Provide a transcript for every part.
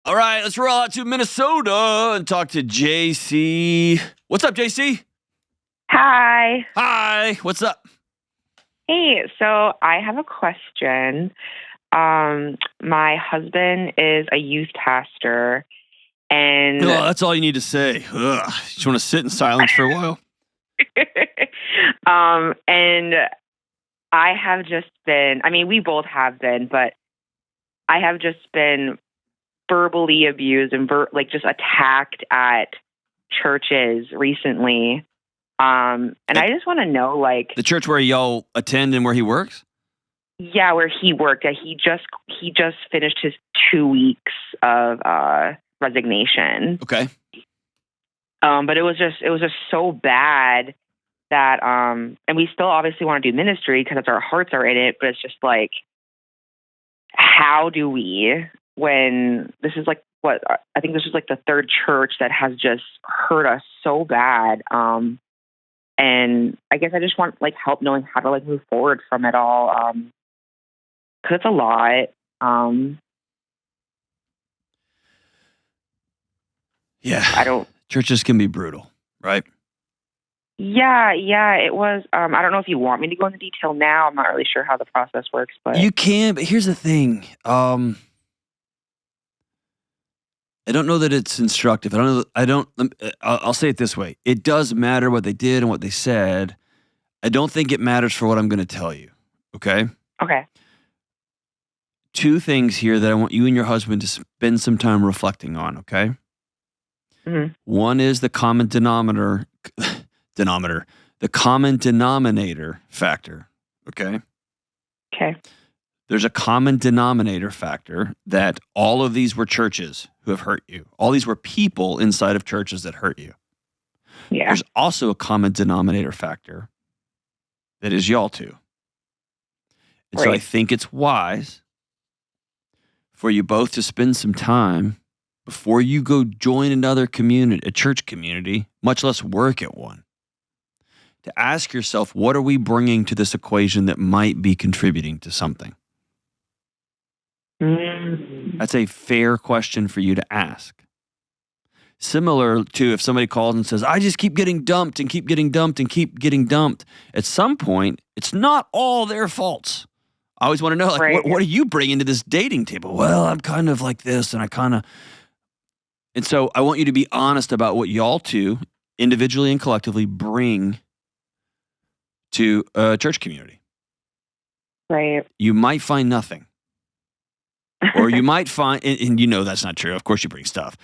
All right, let's roll out to Minnesota and talk to JC. What's up, JC? Hi. Hi. What's up? Hey, so I have a question. My husband is a youth pastor, and No, that's all you need to say. Ugh. You just want to sit in silence for a while? and I have just been, we both have been, but I have just been verbally abused and just attacked at churches recently. And I just want to know, The church where y'all attend and where he works? yeah, where he worked. He just finished his 2 weeks of resignation. Okay. But it was just so bad that and we still obviously want to do ministry because our hearts are in it, but it's just like, how do we, when this is like what I think this is like the third church that has just hurt us so bad. And I guess I just want help knowing how to move forward from it all. Cause it's a lot. Yeah. Churches can be brutal, right? Yeah, it was. I don't know if you want me to go into detail now. I'm not really sure how the process works, but You can, but here's the thing. I don't know that it's instructive. I'll say it this way. It does matter what they did and what they said. I don't think it matters for what I'm going to tell you. Okay? Okay. Two things here that I want you and your husband to spend some time reflecting on, okay? Mm-hmm. One is the common denominator, the common denominator factor, okay? Okay. There's a common denominator factor that all of these were churches who have hurt you. All these were people inside of churches that hurt you. Yeah. There's also a common denominator factor that is y'all two. And so I think it's wise for you both to spend some time before you go join another community, a church community, much less work at one, to ask yourself, what are we bringing to this equation that might be contributing to something? Mm-hmm. That's a fair question for you to ask. Similar to if somebody calls and says, I just keep getting dumped and keep getting dumped and keep getting dumped. At some point, it's not all their faults. I always want to know, what are you bringing to this dating table? Well, I'm kind of like this and And so I want you to be honest about what y'all two, individually and collectively, bring to a church community. Right. You might find nothing. Or you might find, and you know that's not true. Of course you bring stuff.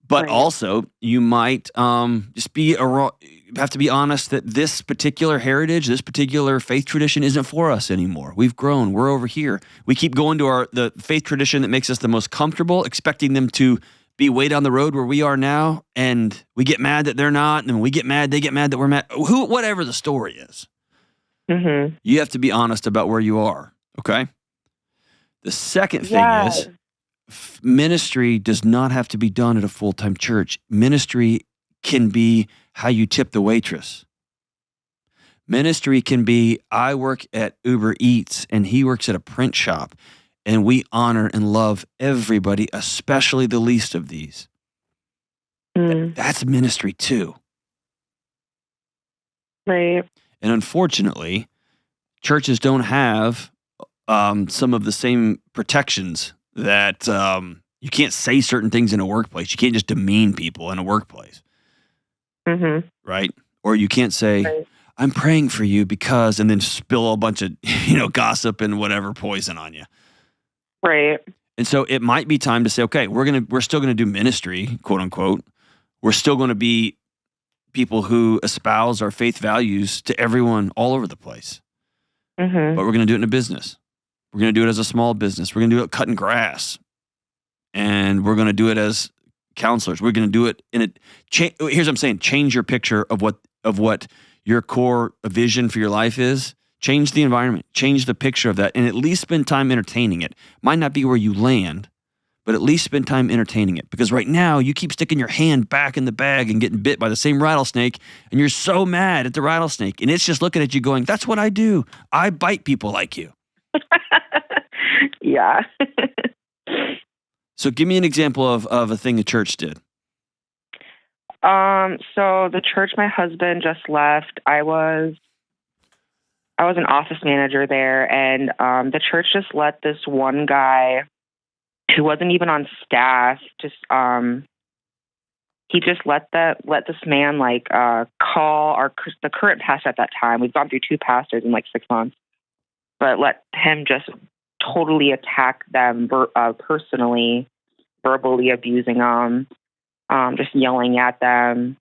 But also, you might just have to be honest that this particular heritage, this particular faith tradition isn't for us anymore. We've grown. We're over here. We keep going to the faith tradition that makes us the most comfortable, expecting them to be way down the road where we are now, and we get mad that they're not, and when we get mad, they get mad that we're mad. Whatever the story is. Mm-hmm. You have to be honest about where you are, okay? The second thing is, ministry does not have to be done at a full-time church. Ministry can be how you tip the waitress. Ministry can be, I work at Uber Eats and he works at a print shop, and we honor and love everybody, especially the least of these. That's ministry too. Right. And unfortunately, churches don't have some of the same protections that you can't say certain things in a workplace. You can't just demean people in a workplace. Mm-hmm. Right? Or you can't say, I'm praying for you because, and then spill a bunch of, gossip and whatever poison on you. Right. And so it might be time to say, okay, we're still going to do ministry, quote unquote. We're still going to be people who espouse our faith values to everyone all over the place. Mm-hmm. But we're going to do it in a business. We're going to do it as a small business. We're going to do it cutting grass. And we're going to do it as counselors. We're going to do it here's what I'm saying. Change your picture of what your core vision for your life is. Change the environment. Change the picture of that. And at least spend time entertaining it. Might not be where you land, but at least spend time entertaining it. Because right now, you keep sticking your hand back in the bag and getting bit by the same rattlesnake, and you're so mad at the rattlesnake. And it's just looking at you going, that's what I do. I bite people like you. Yeah. So give me an example of a thing the church did. So the church my husband just left, I was an office manager there, and the church just let this one guy who wasn't even on staff he just let this man call the current pastor at that time. We've gone through 2 pastors in like 6 months, but let him just totally attack them personally, verbally abusing them, just yelling at them.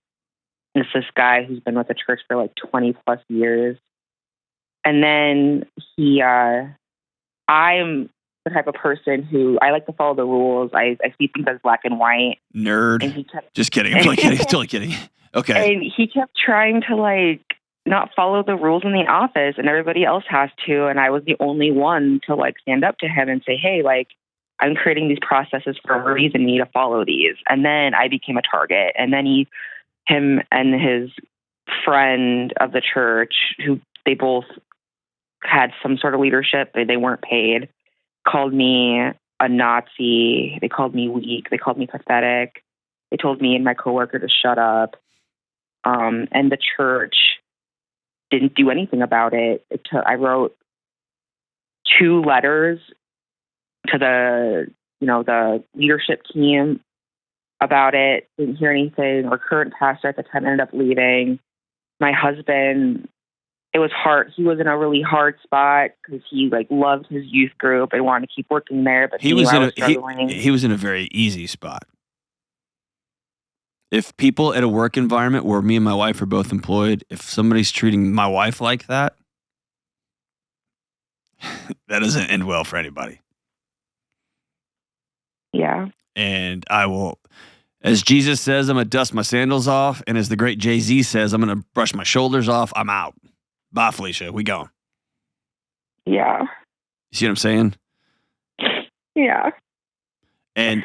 It's this guy who's been with the church for like 20 plus years. And then I'm the type of person who I like to follow the rules. I see things as black and white. Nerd. And he kept, just kidding. I'm totally kidding. Totally kidding. Okay. And he kept trying to not follow the rules in the office, and everybody else has to. And I was the only one to stand up to him and say, hey, I'm creating these processes for a reason. You need to follow these. And then I became a target. And then him and his friend of the church, who they both had some sort of leadership, they weren't paid, called me a Nazi. They called me weak. They called me pathetic. They told me and my coworker to shut up. And the church didn't do anything about it. I wrote 2 letters to the leadership team about it. Didn't hear anything. Our current pastor at the time ended up leaving. My husband, it was hard. He was in a really hard spot because he loved his youth group and wanted to keep working there. But he was in a very easy spot. If people at a work environment where me and my wife are both employed, if somebody's treating my wife like that, that doesn't end well for anybody. Yeah. And I will, as Jesus says, I'm going to dust my sandals off. And as the great Jay-Z says, I'm going to brush my shoulders off. I'm out. Bye, Felicia. We going. Yeah. You see what I'm saying? Yeah. And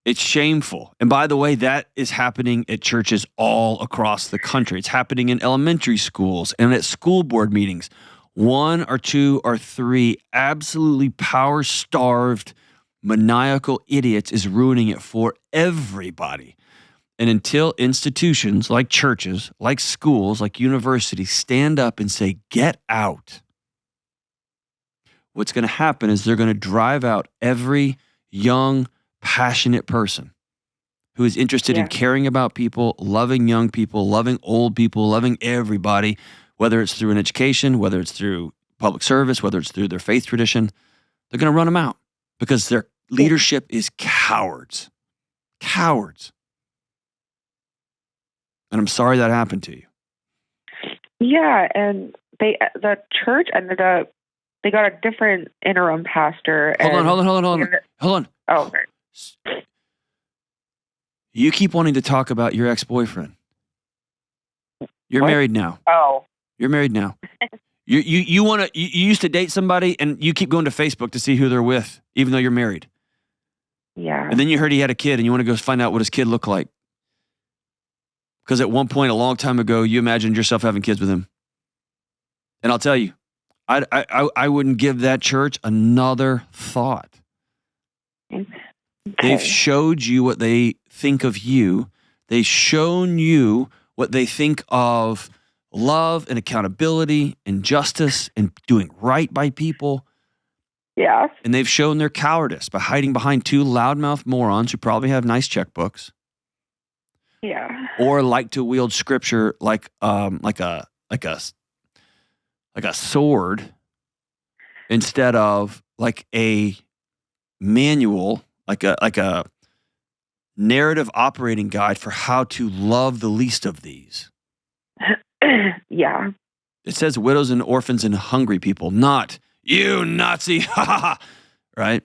it's shameful. And by the way, that is happening at churches all across the country. It's happening in elementary schools and at school board meetings. 1 or 2 or 3 absolutely power-starved, maniacal idiots is ruining it for everybody. And until institutions like churches, like schools, like universities stand up and say, get out, what's going to happen is they're going to drive out every young, passionate person who is interested in caring about people, loving young people, loving old people, loving everybody, whether it's through an education, whether it's through public service, whether it's through their faith tradition. They're going to run them out because their leadership is cowards. Cowards. And I'm sorry that happened to you. Yeah, and the church ended up, they got a different interim pastor. Hold on. Oh, okay. You keep wanting to talk about your ex-boyfriend. You're married now. Oh. You're married now. You used to date somebody and you keep going to Facebook to see who they're with, even though you're married. Yeah. And then you heard he had a kid and you want to go find out what his kid looked like. Because at one point, a long time ago, you imagined yourself having kids with him. And I'll tell you, I wouldn't give that church another thought. Okay. They've showed you what they think of you. They've shown you what they think of love and accountability and justice and doing right by people. Yeah. And they've shown their cowardice by hiding behind 2 loudmouth morons who probably have nice checkbooks. Yeah. Or like to wield scripture like a sword instead of like a manual, like a narrative operating guide for how to love the least of these. Yeah. It says widows and orphans and hungry people, not you Nazi, right?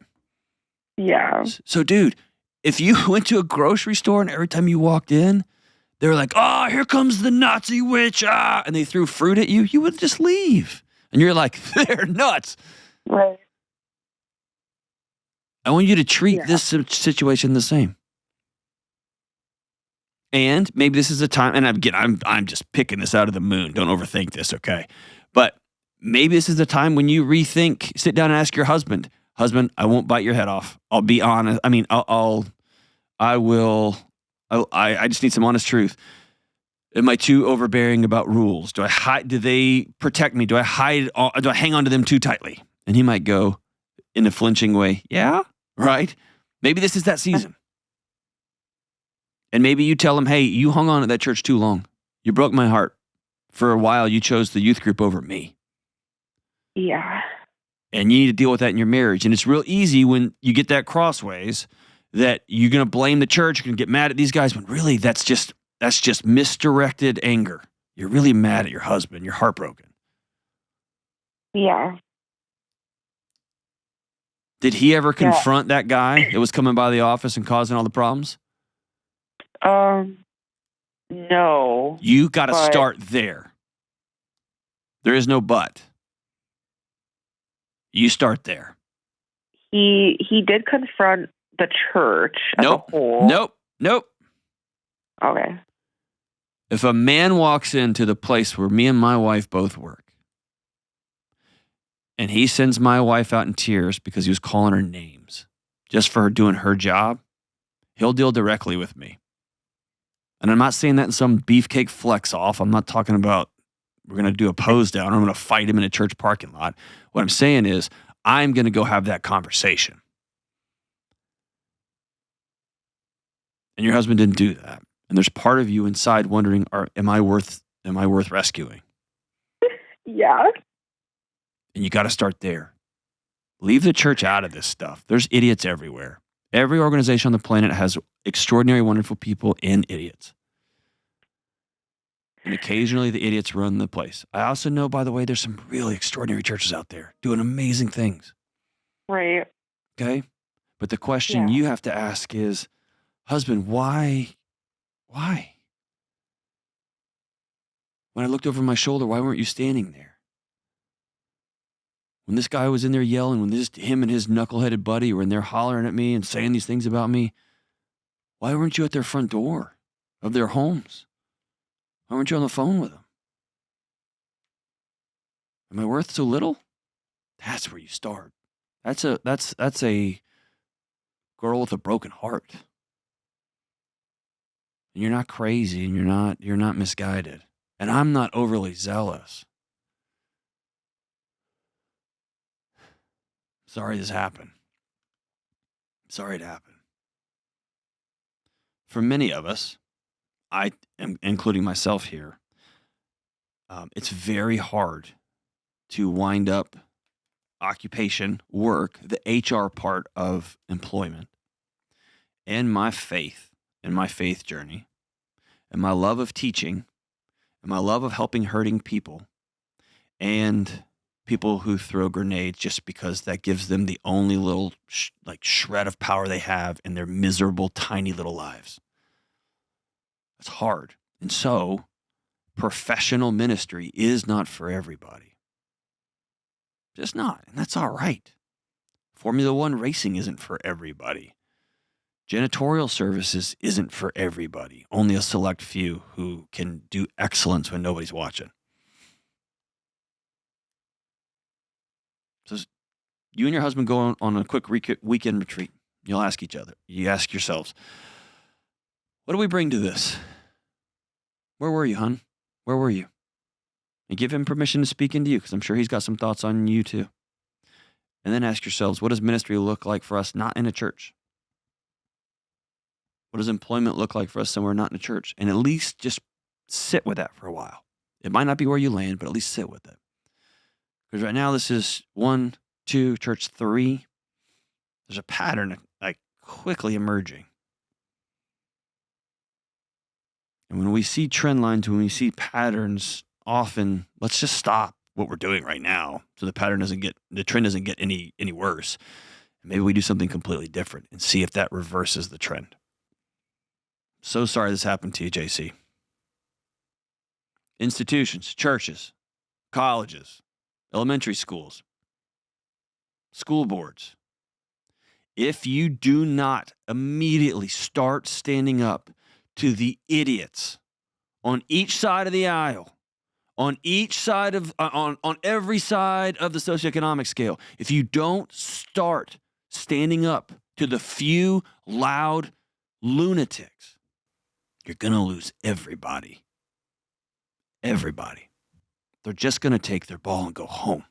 Yeah. So, dude, if you went to a grocery store and every time you walked in, they were like, oh, here comes the Nazi witch, and they threw fruit at you, you would just leave. And you're like, they're nuts. Right. I want you to treat this situation the same. And maybe this is a time, and again, I'm just picking this out of the moon. Don't overthink this, okay? But maybe this is the time when you rethink, sit down and ask your husband, husband, I won't bite your head off. I'll be honest. I mean, I will. I just need some honest truth. Am I too overbearing about rules? Do I hide? Do they protect me? Do I hide? Do I hang on to them too tightly? And he might go in a flinching way. Yeah, right. Maybe this is that season. And maybe you tell him, hey, you hung on at that church too long. You broke my heart. For a while, you chose the youth group over me. Yeah. And you need to deal with that in your marriage. And it's real easy when you get that crossways that you're going to blame the church. You're going to get mad at these guys. When really, that's just misdirected anger. You're really mad at your husband. You're heartbroken. Yeah. Did he ever confront that guy that was coming by the office and causing all the problems? No. You got to start there. There is no but. You start there. He did confront the church as a whole. Nope. Okay. If a man walks into the place where me and my wife both work, and he sends my wife out in tears because he was calling her names just for her doing her job, he'll deal directly with me. And I'm not saying that in some beefcake flex off. I'm not talking about we're going to do a pose down or I'm going to fight him in a church parking lot. What I'm saying is I'm going to go have that conversation. And your husband didn't do that. And there's part of you inside wondering, am I worth rescuing? Yeah. And you got to start there. Leave the church out of this stuff. There's idiots everywhere. Every organization on the planet has extraordinary, wonderful people and idiots. And occasionally the idiots run the place. I also know, by the way, there's some really extraordinary churches out there doing amazing things. Right. Okay? But the question you have to ask is, husband, why? Why? When I looked over my shoulder, why weren't you standing there? When this guy was in there yelling, when him and his knuckleheaded buddy were in there hollering at me and saying these things about me, why weren't you at their front door of their homes? Why weren't you on the phone with them? Am I worth so little? That's where you start. That's a girl with a broken heart. And you're not crazy and you're not misguided. And I'm not overly zealous. Sorry this happened. Sorry it happened. For many of us, I am including myself here, it's very hard to wind up occupation, work, the HR part of employment, and my faith journey, and my love of teaching, and my love of helping hurting people, and people who throw grenades just because that gives them the only little shred of power they have in their miserable, tiny little lives. It's hard. And so professional ministry is not for everybody. Just not. And that's all right. Formula One racing isn't for everybody. Janitorial services isn't for everybody. Only a select few who can do excellence when nobody's watching. So you and your husband go on a quick weekend retreat. You'll ask each other. You ask yourselves, what do we bring to this? Where were you, hon? Where were you? And give him permission to speak into you because I'm sure he's got some thoughts on you too. And then ask yourselves, what does ministry look like for us not in a church? What does employment look like for us somewhere not in a church? And at least just sit with that for a while. It might not be where you land, but at least sit with it. Because right now this is 1, 2, church 3. There's a pattern like quickly emerging. And when we see trend lines, when we see patterns, often let's just stop what we're doing right now so the trend doesn't get any worse. And maybe we do something completely different and see if that reverses the trend. So sorry this happened to you, JC. Institutions, churches, colleges, elementary schools, school boards. If you do not immediately start standing up to the idiots on each side of the aisle, on each side of on every side of the socioeconomic scale. If you don't start standing up to the few loud lunatics, you're going to lose everybody. Everybody. They're just going to take their ball and go home.